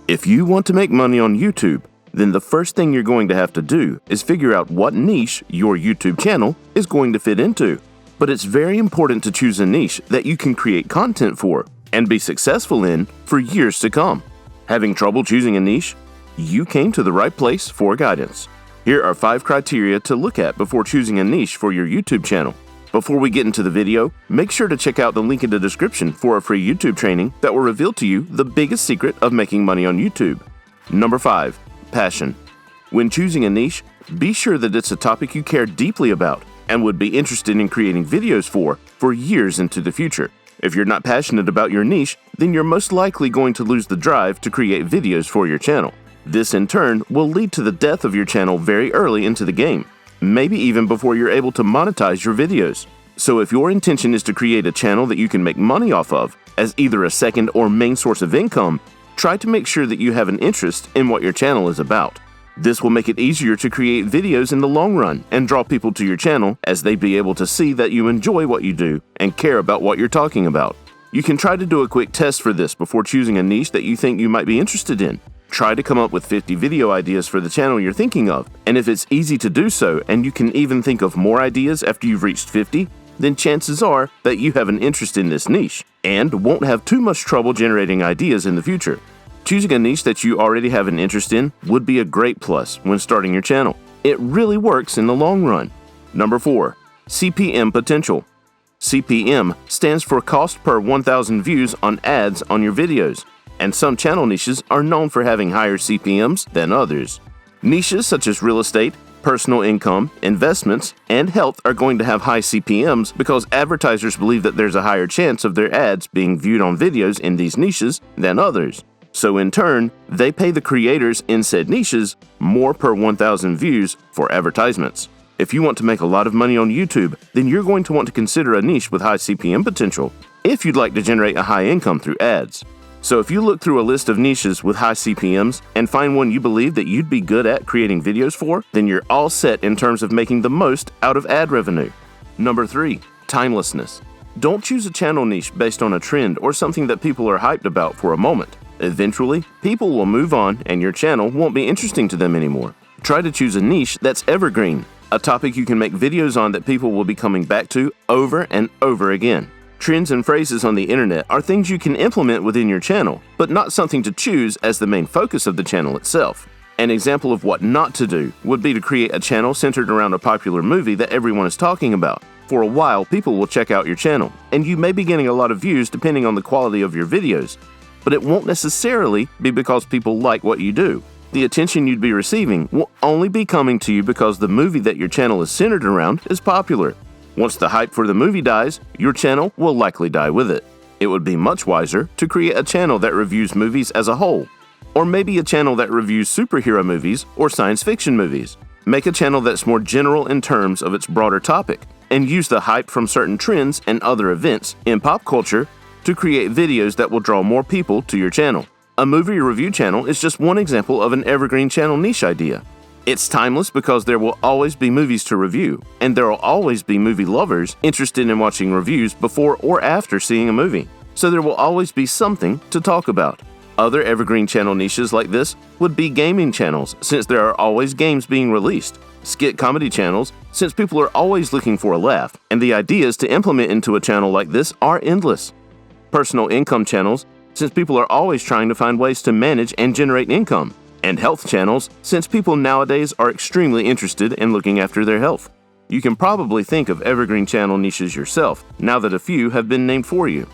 If you want to make money on YouTube, then the first thing you're going to have to do is figure out what niche your YouTube channel is going to fit into. But it's very important to choose a niche that you can create content for and be successful in for years to come. Having trouble choosing a niche? You came to the right place for guidance. Here are 5 criteria to look at before choosing a niche for your YouTube channel. Before we get into the video, make sure to check out the link in the description for a free YouTube training that will reveal to you the biggest secret of making money on YouTube. Number 5. Passion. When choosing a niche, be sure that it's a topic you care deeply about and would be interested in creating videos for years into the future. If you're not passionate about your niche, then you're most likely going to lose the drive to create videos for your channel. This in turn will lead to the death of your channel very early into the game, maybe even before you're able to monetize your videos. So if your intention is to create a channel that you can make money off of as either a second or main source of income, try to make sure that you have an interest in what your channel is about. This will make it easier to create videos in the long run and draw people to your channel as they be able to see that you enjoy what you do and care about what you're talking about. You can try to do a quick test for this before choosing a niche that you think you might be interested in. Try to come up with 50 video ideas for the channel you're thinking of, and if it's easy to do so and you can even think of more ideas after you've reached 50, then chances are that you have an interest in this niche and won't have too much trouble generating ideas in the future. Choosing a niche that you already have an interest in would be a great plus when starting your channel. It really works in the long run. Number 4. CPM potential. CPM stands for cost per 1,000 views on ads on your videos, and some channel niches are known for having higher CPMs than others. Niches such as real estate, personal income, investments, and health are going to have high CPMs because advertisers believe that there's a higher chance of their ads being viewed on videos in these niches than others. So in turn, they pay the creators in said niches more per 1,000 views for advertisements. If you want to make a lot of money on YouTube, then you're going to want to consider a niche with high CPM potential if you'd like to generate a high income through ads. So if you look through a list of niches with high CPMs and find one you believe that you'd be good at creating videos for, then you're all set in terms of making the most out of ad revenue. Number 3. Timelessness. Don't choose a channel niche based on a trend or something that people are hyped about for a moment. Eventually, people will move on and your channel won't be interesting to them anymore. Try to choose a niche that's evergreen, a topic you can make videos on that people will be coming back to over and over again. Trends and phrases on the internet are things you can implement within your channel, but not something to choose as the main focus of the channel itself. An example of what not to do would be to create a channel centered around a popular movie that everyone is talking about. For a while, people will check out your channel, and you may be getting a lot of views depending on the quality of your videos. But it won't necessarily be because people like what you do. The attention you'd be receiving will only be coming to you because the movie that your channel is centered around is popular. Once the hype for the movie dies, your channel will likely die with it. It would be much wiser to create a channel that reviews movies as a whole, or maybe a channel that reviews superhero movies or science fiction movies. Make a channel that's more general in terms of its broader topic, and use the hype from certain trends and other events in pop culture to create videos that will draw more people to your channel. A movie review channel is just one example of an evergreen channel niche idea. It's timeless because there will always be movies to review, and there will always be movie lovers interested in watching reviews before or after seeing a movie. So there will always be something to talk about. Other evergreen channel niches like this would be gaming channels, since there are always games being released. Skit comedy channels, since people are always looking for a laugh, and the ideas to implement into a channel like this are endless. Personal income channels, since people are always trying to find ways to manage and generate income. And health channels, since people nowadays are extremely interested in looking after their health. You can probably think of evergreen channel niches yourself, now that a few have been named for you.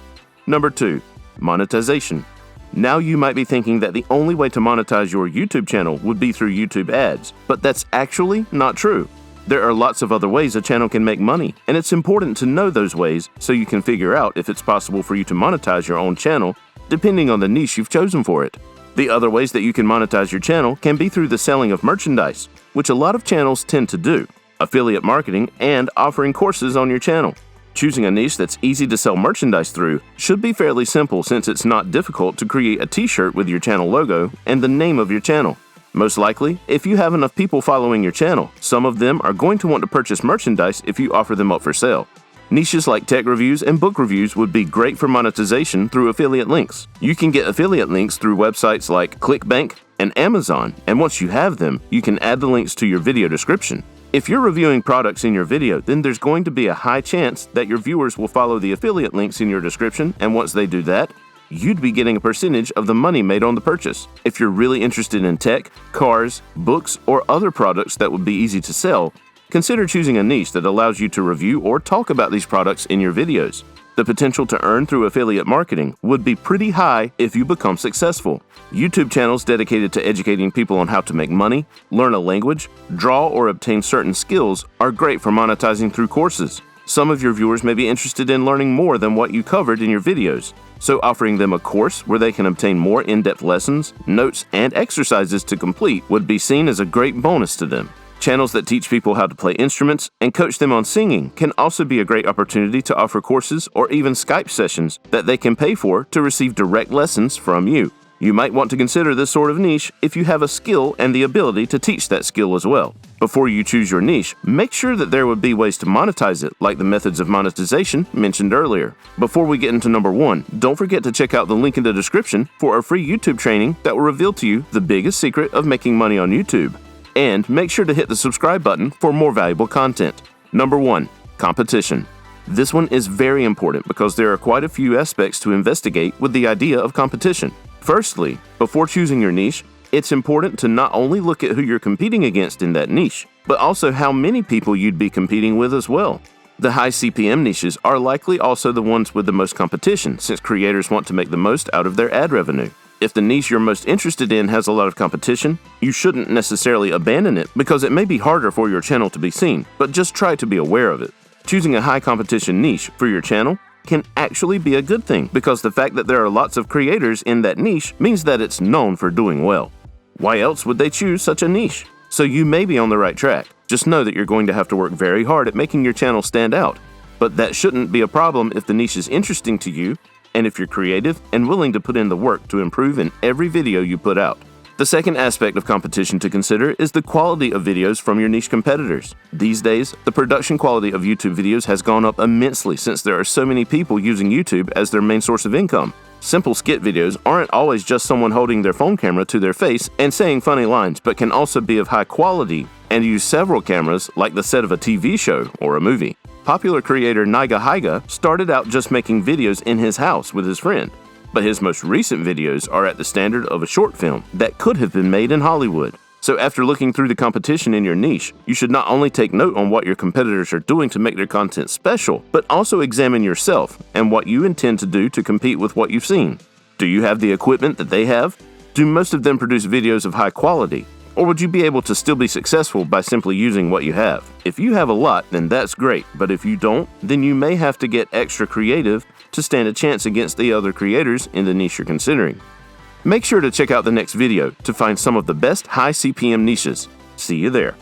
Number 2. Monetization. Now you might be thinking that the only way to monetize your YouTube channel would be through YouTube ads, but that's actually not true. There are lots of other ways a channel can make money, and it's important to know those ways so you can figure out if it's possible for you to monetize your own channel, depending on the niche you've chosen for it. The other ways that you can monetize your channel can be through the selling of merchandise, which a lot of channels tend to do, affiliate marketing, and offering courses on your channel. Choosing a niche that's easy to sell merchandise through should be fairly simple since it's not difficult to create a t-shirt with your channel logo and the name of your channel. Most likely, if you have enough people following your channel, some of them are going to want to purchase merchandise if you offer them up for sale. Niches like tech reviews and book reviews would be great for monetization through affiliate links. You can get affiliate links through websites like ClickBank and Amazon, and once you have them, you can add the links to your video description. If you're reviewing products in your video, then there's going to be a high chance that your viewers will follow the affiliate links in your description, and once they do that, you'd be getting a percentage of the money made on the purchase. If you're really interested in tech, cars, books, or other products that would be easy to sell, consider choosing a niche that allows you to review or talk about these products in your videos. The potential to earn through affiliate marketing would be pretty high if you become successful. YouTube channels dedicated to educating people on how to make money, learn a language, draw, or obtain certain skills are great for monetizing through courses. Some of your viewers may be interested in learning more than what you covered in your videos, so offering them a course where they can obtain more in-depth lessons, notes, and exercises to complete would be seen as a great bonus to them. Channels that teach people how to play instruments and coach them on singing can also be a great opportunity to offer courses or even Skype sessions that they can pay for to receive direct lessons from you. You might want to consider this sort of niche if you have a skill and the ability to teach that skill as well. Before you choose your niche, make sure that there would be ways to monetize it, like the methods of monetization mentioned earlier. Before we get into number 1, don't forget to check out the link in the description for a free YouTube training that will reveal to you the biggest secret of making money on YouTube. And make sure to hit the subscribe button for more valuable content. Number 1, competition. This one is very important because there are quite a few aspects to investigate with the idea of competition. Firstly, before choosing your niche, it's important to not only look at who you're competing against in that niche, but also how many people you'd be competing with as well. The high CPM niches are likely also the ones with the most competition, since creators want to make the most out of their ad revenue. If the niche you're most interested in has a lot of competition, you shouldn't necessarily abandon it because it may be harder for your channel to be seen, but just try to be aware of it. Choosing a high competition niche for your channel can actually be a good thing because the fact that there are lots of creators in that niche means that it's known for doing well. Why else would they choose such a niche? So you may be on the right track. Just know that you're going to have to work very hard at making your channel stand out. But that shouldn't be a problem if the niche is interesting to you and if you're creative and willing to put in the work to improve in every video you put out. The second aspect of competition to consider is the quality of videos from your niche competitors. These days, the production quality of YouTube videos has gone up immensely since there are so many people using YouTube as their main source of income. Simple skit videos aren't always just someone holding their phone camera to their face and saying funny lines, but can also be of high quality and use several cameras like the set of a TV show or a movie. Popular creator Niga Higa started out just making videos in his house with his friend, but his most recent videos are at the standard of a short film that could have been made in Hollywood. So after looking through the competition in your niche, you should not only take note on what your competitors are doing to make their content special, but also examine yourself and what you intend to do to compete with what you've seen. Do you have the equipment that they have? Do most of them produce videos of high quality? Or would you be able to still be successful by simply using what you have? If you have a lot, then that's great, but if you don't, then you may have to get extra creative to stand a chance against the other creators in the niche you're considering. Make sure to check out the next video to find some of the best high CPM niches. See you there.